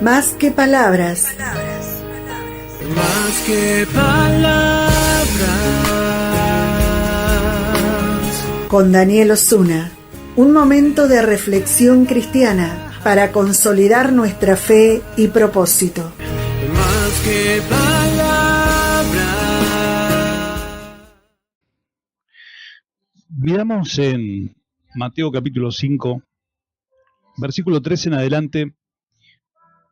Más que palabras. Más que palabras. Con Daniel Osuna. Un momento de reflexión cristiana para consolidar nuestra fe y propósito. Más que palabras. Miramos en Mateo capítulo 5, versículo 13 en adelante,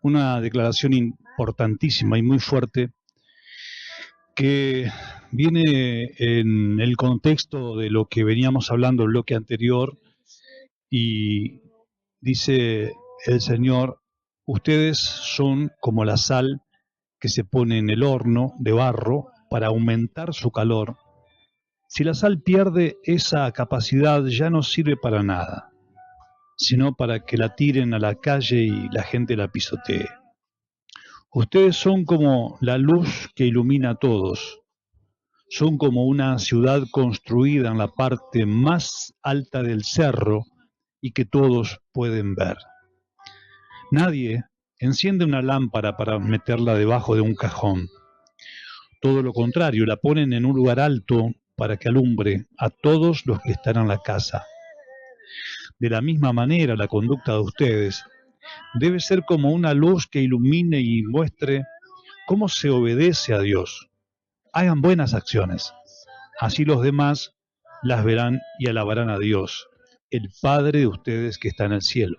una declaración importantísima y muy fuerte que viene en el contexto de lo que veníamos hablando en el bloque anterior, y dice el Señor: ustedes son como la sal que se pone en el horno de barro para aumentar su calor. Si la sal pierde esa capacidad, ya no sirve para nada, sino para que la tiren a la calle y la gente la pisotee. Ustedes son como la luz que ilumina a todos. Son como una ciudad construida en la parte más alta del cerro y que todos pueden ver. Nadie enciende una lámpara para meterla debajo de un cajón. Todo lo contrario, la ponen en un lugar alto para que alumbre a todos los que están en la casa. De la misma manera, la conducta de ustedes debe ser como una luz que ilumine y muestre cómo se obedece a Dios. Hagan buenas acciones, así los demás las verán y alabarán a Dios, el Padre de ustedes que está en el cielo.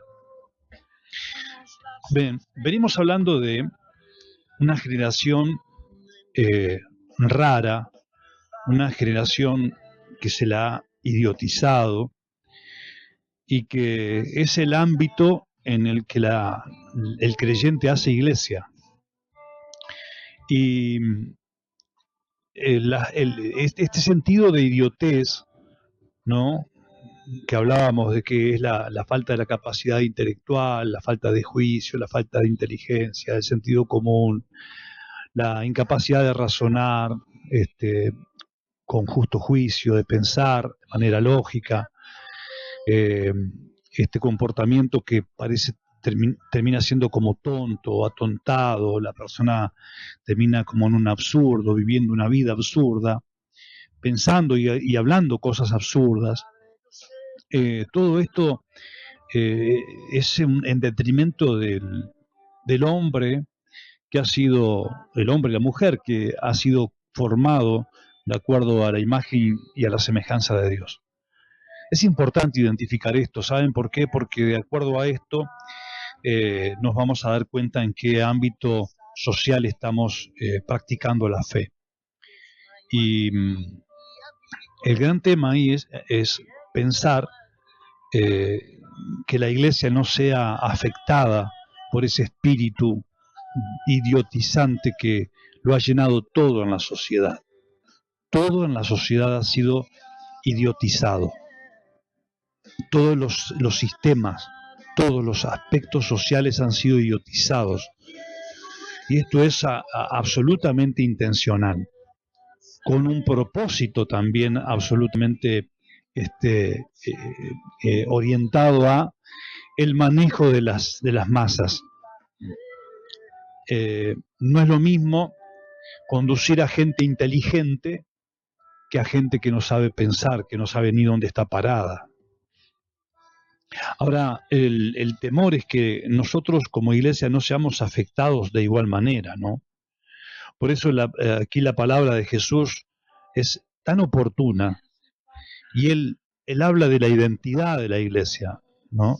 Venimos hablando de una generación rara, una generación que se la ha idiotizado y que es el ámbito en el que el creyente hace iglesia. Y este sentido de idiotez, ¿no?, que hablábamos de que es la falta de la capacidad intelectual, la falta de juicio, la falta de inteligencia, del sentido común, la incapacidad de razonar con justo juicio, de pensar de manera lógica, este comportamiento que parece termina siendo como tonto o atontado, la persona termina como en un absurdo, viviendo una vida absurda, pensando y hablando cosas absurdas. Todo esto es en detrimento del hombre que ha sido, el hombre y la mujer que ha sido formado de acuerdo a la imagen y a la semejanza de Dios. Es importante identificar esto, ¿saben por qué? Porque de acuerdo a esto nos vamos a dar cuenta en qué ámbito social estamos practicando la fe. Y el gran tema ahí es pensar que la iglesia no sea afectada por ese espíritu idiotizante que lo ha llenado todo en la sociedad. Todo en la sociedad ha sido idiotizado. Todos los sistemas, todos los aspectos sociales han sido idiotizados. Y esto es absolutamente intencional, con un propósito también absolutamente orientado a el manejo de las masas. No es lo mismo conducir a gente inteligente que a gente que no sabe pensar, que no sabe ni dónde está parada. Ahora, el temor es que nosotros como iglesia no seamos afectados de igual manera, ¿no? Por eso aquí la palabra de Jesús es tan oportuna, y él habla de la identidad de la iglesia, ¿no?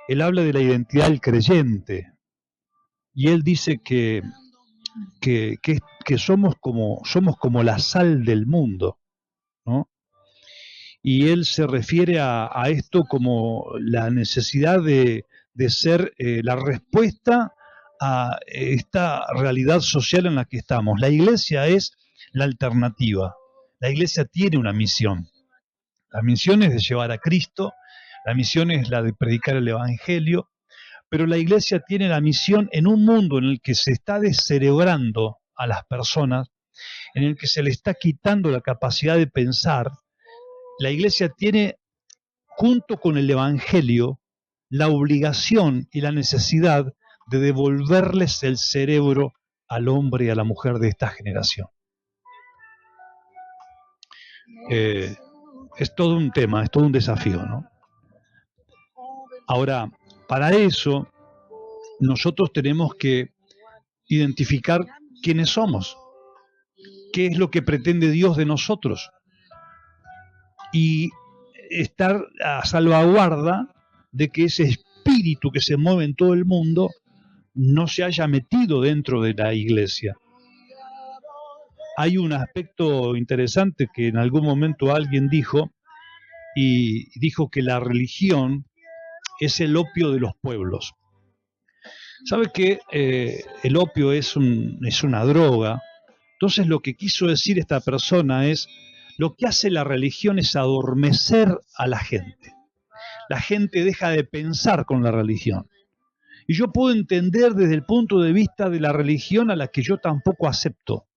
Él habla de la identidad del creyente, y él dice que somos como la sal del mundo, ¿no? Y él se refiere a esto como la necesidad de ser la respuesta a esta realidad social en la que estamos. La iglesia es la alternativa. La iglesia tiene una misión. La misión es de llevar a Cristo, la misión es la de predicar el Evangelio, pero la iglesia tiene la misión en un mundo en el que se está descerebrando a las personas, en el que se le está quitando la capacidad de pensar. La iglesia tiene, junto con el Evangelio, la obligación y la necesidad de devolverles el cerebro al hombre y a la mujer de esta generación. Es todo un tema, es todo un desafío, ¿no? Ahora, para eso, nosotros tenemos que identificar quiénes somos, qué es lo que pretende Dios de nosotros, y estar a salvaguarda de que ese espíritu que se mueve en todo el mundo no se haya metido dentro de la iglesia. Hay un aspecto interesante que en algún momento alguien dijo, y dijo que la religión es el opio de los pueblos. ¿Sabe que el opio es una droga? Entonces lo que quiso decir esta persona es, lo que hace la religión es adormecer a la gente. La gente deja de pensar con la religión. Y yo puedo entender desde el punto de vista de la religión a la que yo tampoco acepto.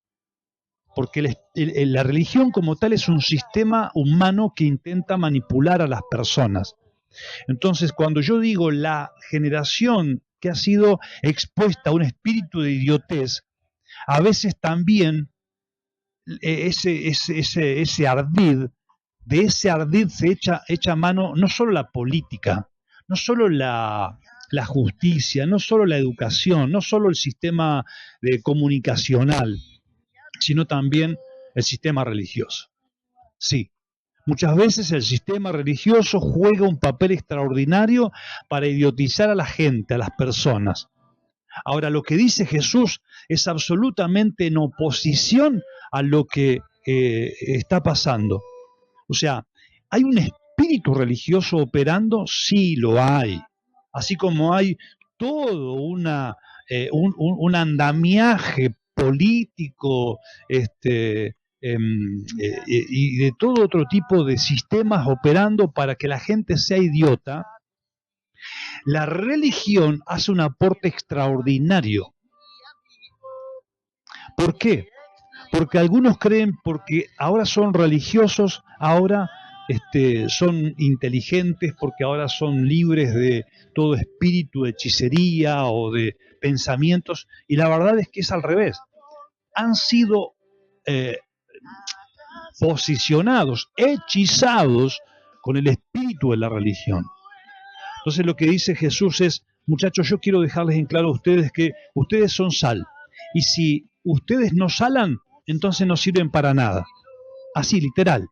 Porque la religión como tal es un sistema humano que intenta manipular a las personas. Entonces, cuando yo digo la generación que ha sido expuesta a un espíritu de idiotez, a veces también ese ardid, de ese ardid se echa mano no solo la política, no solo la justicia, no solo la educación, no solo el sistema comunicacional, sino también el sistema religioso. Sí, muchas veces el sistema religioso juega un papel extraordinario para idiotizar a la gente, a las personas. Ahora, lo que dice Jesús es absolutamente en oposición a lo que está pasando. O sea, ¿hay un espíritu religioso operando? Sí, lo hay. Así como hay todo un andamiaje político y de todo otro tipo de sistemas operando para que la gente sea idiota, la religión hace un aporte extraordinario. ¿Por qué? Porque algunos creen, porque ahora son religiosos, ahora son inteligentes, porque ahora son libres de todo espíritu de hechicería o de pensamientos, y la verdad es que es al revés. Han sido posicionados, hechizados con el espíritu de la religión. Entonces lo que dice Jesús es, muchachos, yo quiero dejarles en claro a ustedes que ustedes son sal, y si ustedes no salan, entonces no sirven para nada. Así, literal.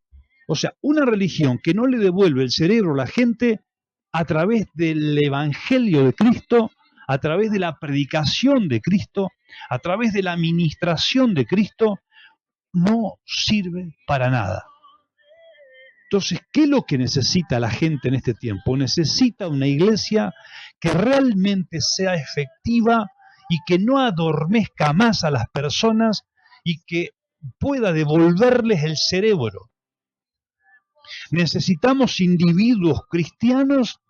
O sea, una religión que no le devuelve el cerebro a la gente a través del evangelio de Cristo, a través de la predicación de Cristo, a través de la administración de Cristo, no sirve para nada. Entonces, ¿qué es lo que necesita la gente en este tiempo? Necesita una iglesia que realmente sea efectiva y que no adormezca más a las personas y que pueda devolverles el cerebro. Necesitamos individuos cristianos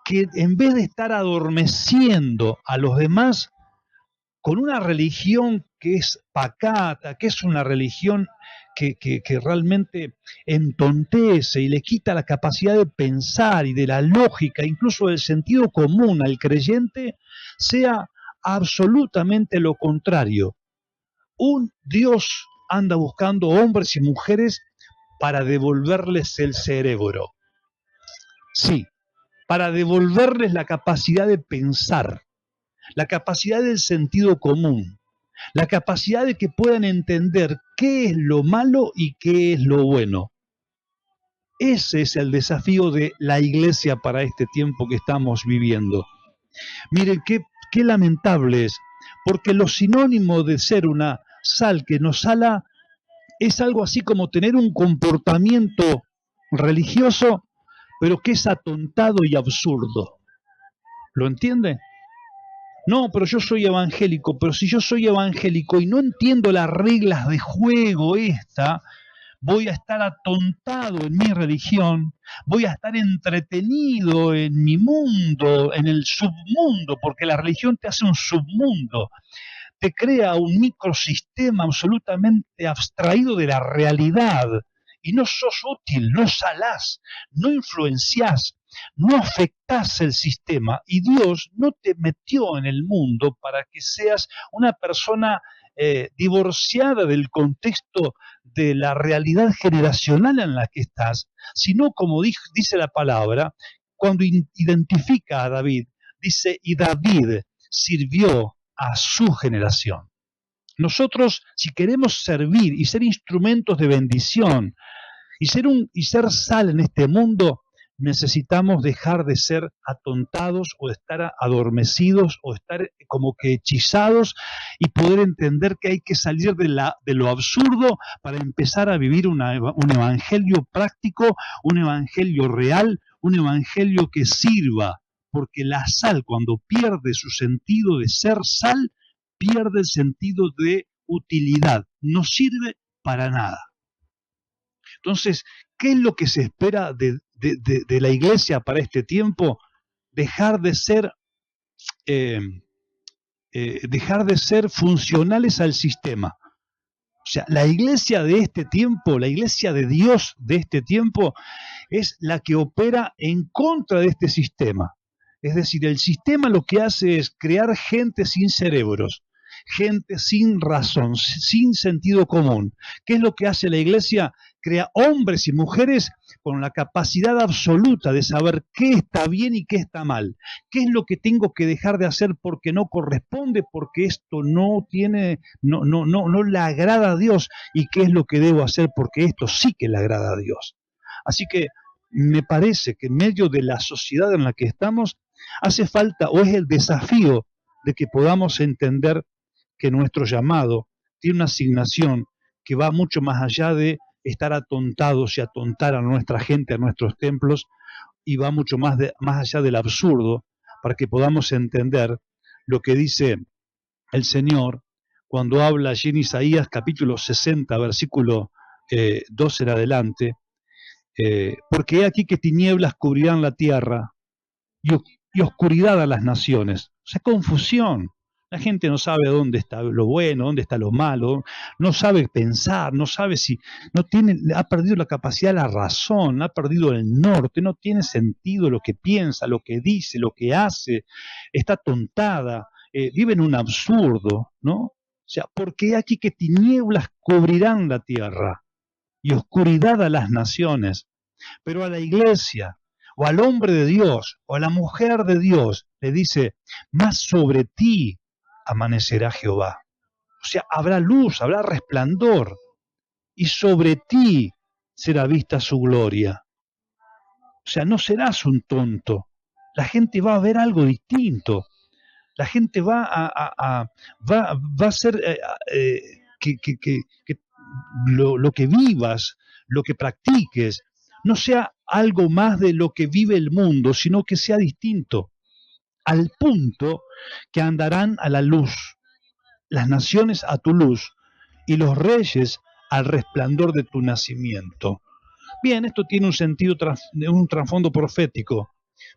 que en vez de estar adormeciendo a los demás con una religión que es pacata, que es una religión que realmente entontece y le quita la capacidad de pensar y de la lógica, incluso del sentido común al creyente, sea absolutamente lo contrario. Un Dios anda buscando hombres y mujeres para devolverles el cerebro. Sí, para devolverles la capacidad de pensar, la capacidad del sentido común, la capacidad de que puedan entender qué es lo malo y qué es lo bueno. Ese es el desafío de la iglesia para este tiempo que estamos viviendo. Miren, qué lamentable es, porque lo sinónimo de ser una sal que no sala es algo así como tener un comportamiento religioso, pero que es atontado y absurdo. ¿Lo entiende? No, pero yo soy evangélico, pero si yo soy evangélico y no entiendo las reglas de juego voy a estar atontado en mi religión, voy a estar entretenido en mi mundo, en el submundo, porque la religión te hace un submundo, te crea un microsistema absolutamente abstraído de la realidad, y no sos útil, no salás, no influenciás, no afectás el sistema y Dios no te metió en el mundo para que seas una persona divorciada del contexto de la realidad generacional en la que estás, sino como dice la palabra, cuando identifica a David, dice, y David sirvió a su generación. Nosotros, si queremos servir y ser instrumentos de bendición y ser sal en este mundo, necesitamos dejar de ser atontados o estar adormecidos o estar como que hechizados y poder entender que hay que salir de lo absurdo para empezar a vivir un evangelio práctico, un evangelio real, un evangelio que sirva, porque la sal, cuando pierde su sentido de ser sal, pierde el sentido de utilidad, no sirve para nada. Entonces, ¿qué es lo que se espera de la iglesia para este tiempo? Dejar de ser funcionales al sistema. O sea, la iglesia de este tiempo, la iglesia de Dios de este tiempo, es la que opera en contra de este sistema. Es decir, el sistema lo que hace es crear gente sin cerebros, gente sin razón, sin sentido común. ¿Qué es lo que hace la iglesia? Crea hombres y mujeres con la capacidad absoluta de saber qué está bien y qué está mal. ¿Qué es lo que tengo que dejar de hacer porque no corresponde, porque esto no le agrada a Dios? ¿Y qué es lo que debo hacer porque esto sí que le agrada a Dios? Así que me parece que en medio de la sociedad en la que estamos, hace falta, o es el desafío, de que podamos entender que nuestro llamado tiene una asignación que va mucho más allá de estar atontados y atontar a nuestra gente, a nuestros templos, y va mucho más allá del absurdo, para que podamos entender lo que dice el Señor cuando habla allí en Isaías capítulo 60, versículo 12 en adelante, porque he aquí que tinieblas cubrirán la tierra y oscuridad a las naciones. O sea, confusión. La gente no sabe dónde está lo bueno, dónde está lo malo, no sabe pensar, no sabe si, ha perdido la capacidad de la razón, ha perdido el norte, no tiene sentido lo que piensa, lo que dice, lo que hace, está tontada, vive en un absurdo, ¿no? O sea, porque aquí que tinieblas cubrirán la tierra y oscuridad a las naciones, pero a la iglesia, o al hombre de Dios, o a la mujer de Dios, le dice, más sobre ti amanecerá Jehová. O sea, habrá luz, habrá resplandor, y sobre ti será vista su gloria. O sea, no serás un tonto. La gente va a ver algo distinto. La gente va a hacer que lo que vivas, lo que practiques, no sea algo más de lo que vive el mundo, sino que sea distinto, al punto que andarán a la luz, las naciones a tu luz, y los reyes al resplandor de tu nacimiento. Bien, esto tiene un sentido, un trasfondo profético,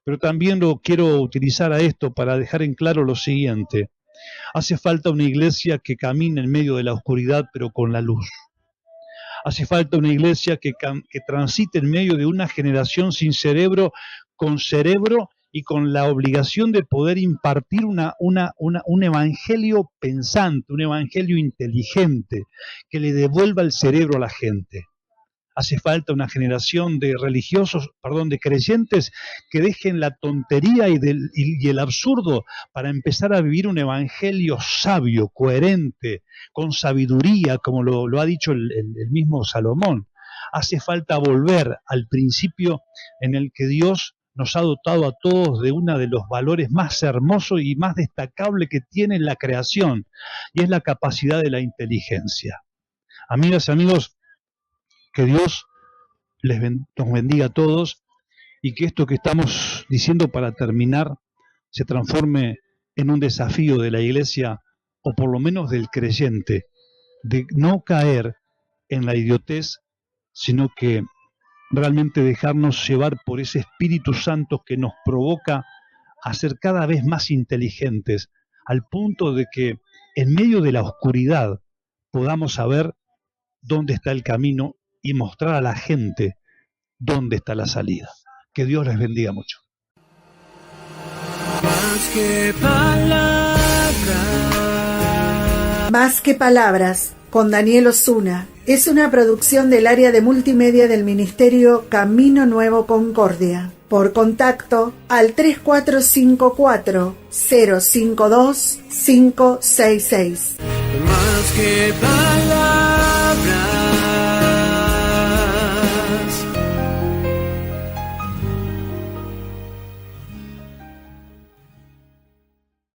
pero también lo quiero utilizar a esto para dejar en claro lo siguiente. Hace falta una iglesia que camine en medio de la oscuridad, pero con la luz. Hace falta una iglesia que transite en medio de una generación sin cerebro, con cerebro y con la obligación de poder impartir un evangelio pensante, un evangelio inteligente, que le devuelva el cerebro a la gente. Hace falta una generación de de creyentes que dejen la tontería y el absurdo para empezar a vivir un evangelio sabio, coherente, con sabiduría, como lo ha dicho el mismo Salomón. Hace falta volver al principio en el que Dios nos ha dotado a todos de uno de los valores más hermosos y más destacables que tiene la creación, y es la capacidad de la inteligencia. Amigas y amigos, que Dios nos bendiga a todos y que esto que estamos diciendo para terminar se transforme en un desafío de la iglesia, o por lo menos del creyente, de no caer en la idiotez, sino que realmente dejarnos llevar por ese Espíritu Santo que nos provoca a ser cada vez más inteligentes, al punto de que en medio de la oscuridad podamos saber dónde está el camino y mostrar a la gente dónde está la salida. Que Que Dios les bendiga mucho. Más que palabras. Más que palabras, con Daniel Osuna, es una producción del área de multimedia del Ministerio Camino Nuevo Concordia. Por contacto al 3454-052-566. Más que palabras.